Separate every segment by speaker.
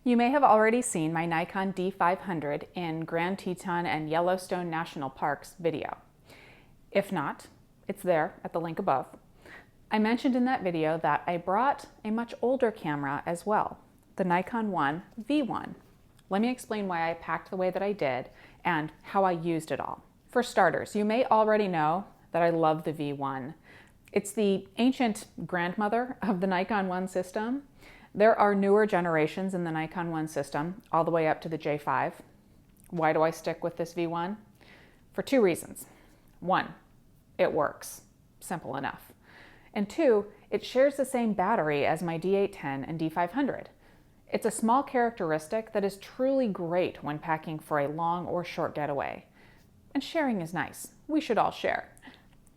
Speaker 1: You may have already seen my Nikon D500 in Grand Teton and Yellowstone National Parks video. If not, it's there at the link above. I mentioned in that video that I brought a much older camera as well, the Nikon One V1. Let me explain why I packed the way that I did and how I used it all. For starters, you may already know that I love the V1. It's the ancient grandmother of the Nikon One system. There are newer generations in the Nikon One system, all the way up to the J5. Why do I stick with this V1? For two reasons. One, it works. Simple enough. And two, it shares the same battery as my D810 and D500. It's a small characteristic that is truly great when packing for a long or short getaway. And sharing is nice. We should all share.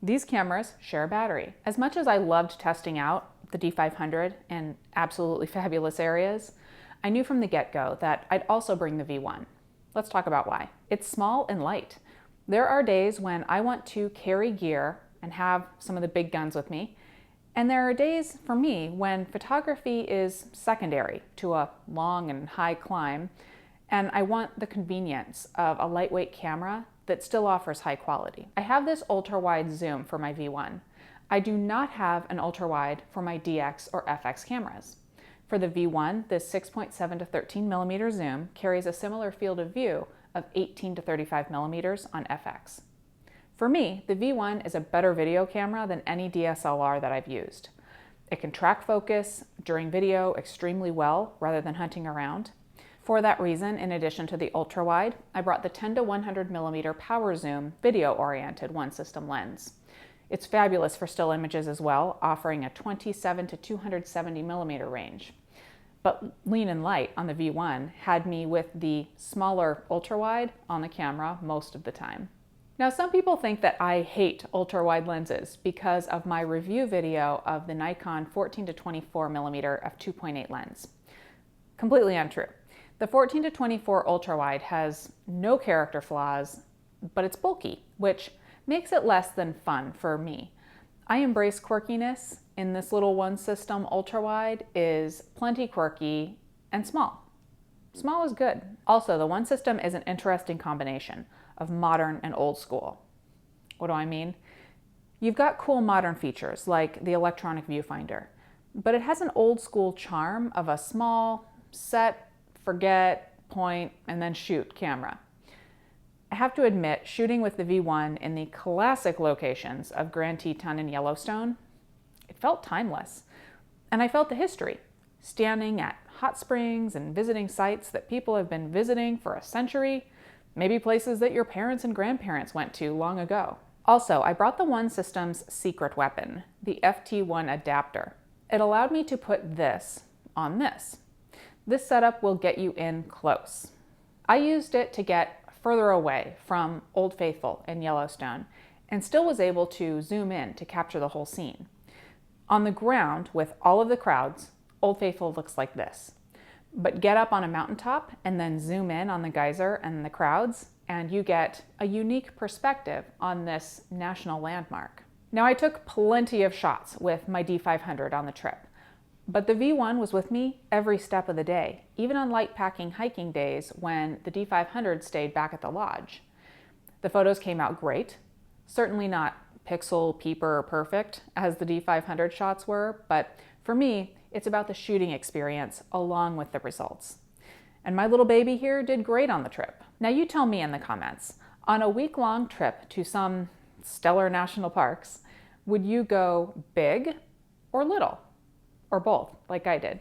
Speaker 1: These cameras share a battery. As much as I loved testing out the D500 in absolutely fabulous areas, I knew from the get-go that I'd also bring the V1. Let's talk about why. It's small and light. There are days when I want to carry gear and have some of the big guns with me, and there are days for me when photography is secondary to a long and high climb, and I want the convenience of a lightweight camera that still offers high quality. I have this ultra-wide zoom for my V1. I do not have an ultra-wide for my DX or FX cameras. For the V1, this 6.7 to 13 millimeter zoom carries a similar field of view of 18 to 35 millimeters on FX. For me, the V1 is a better video camera than any DSLR that I've used. It can track focus during video extremely well rather than hunting around. For that reason, in addition to the ultra-wide, I brought the 10 to 100 millimeter power zoom video-oriented one system lens. It's fabulous for still images as well, offering a 27 to 270 millimeter range. But lean and light on the V1 had me with the smaller ultra-wide on the camera most of the time. Now, some people think that I hate ultra-wide lenses because of my review video of the Nikon 14 to 24 millimeter f2.8 lens. Completely untrue. The 14 to 24 ultra-wide has no character flaws, but it's bulky, which makes it less than fun for me. I embrace quirkiness, and this little one system ultra-wide is plenty quirky and small. Small is good. Also, the one system is an interesting combination of modern and old school. What do I mean? You've got cool modern features like the electronic viewfinder, but it has an old school charm of a small, set, forget, point, and then shoot camera. I have to admit, shooting with the V1 in the classic locations of Grand Teton and Yellowstone, it felt timeless. And I felt the history, standing at hot springs and visiting sites that people have been visiting for a century, maybe places that your parents and grandparents went to long ago. Also, I brought the One System's secret weapon, the FT1 adapter. It allowed me to put this on this. This setup will get you in close. I used it to get further away from Old Faithful in Yellowstone and still was able to zoom in to capture the whole scene. On the ground with all of the crowds, Old Faithful looks like this. But get up on a mountaintop and then zoom in on the geyser and the crowds, and you get a unique perspective on this national landmark. Now, I took plenty of shots with my D500 on the trip, but the V1 was with me every step of the day, even on light packing hiking days when the D500 stayed back at the lodge. The photos came out great, certainly not pixel peeper perfect as the D500 shots were, but for me, it's about the shooting experience along with the results. And my little baby here did great on the trip. Now you tell me in the comments, on a week-long trip to some stellar national parks, would you go big or little? Or both, like I did?